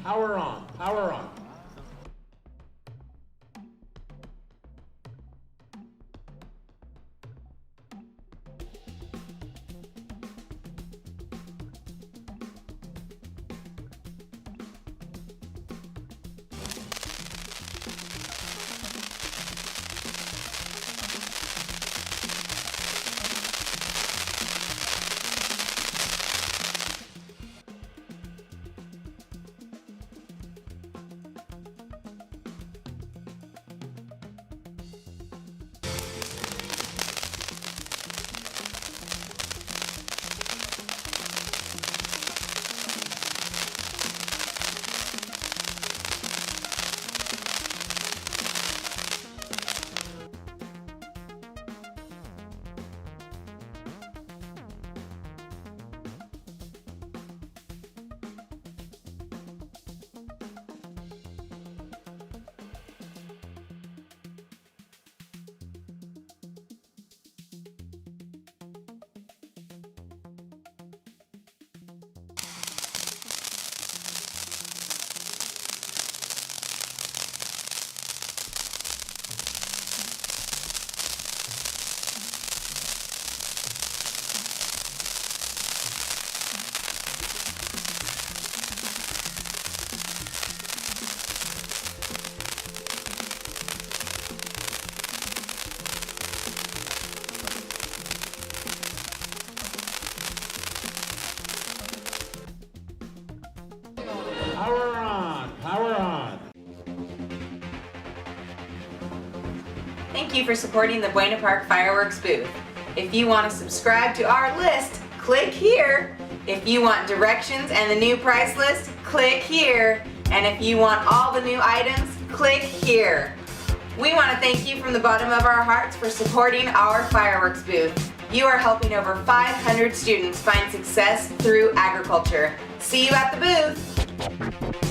Power on, power on. Power on, power on. Thank you for supporting the Buena Park Fireworks booth. If you want to subscribe to our list, click here. If you want directions and the new price list, click here. And if you want all the new items, click here. We want to thank you from the bottom of our hearts for supporting our fireworks booth. You are helping over 500 students find success through agriculture. See you at the booth.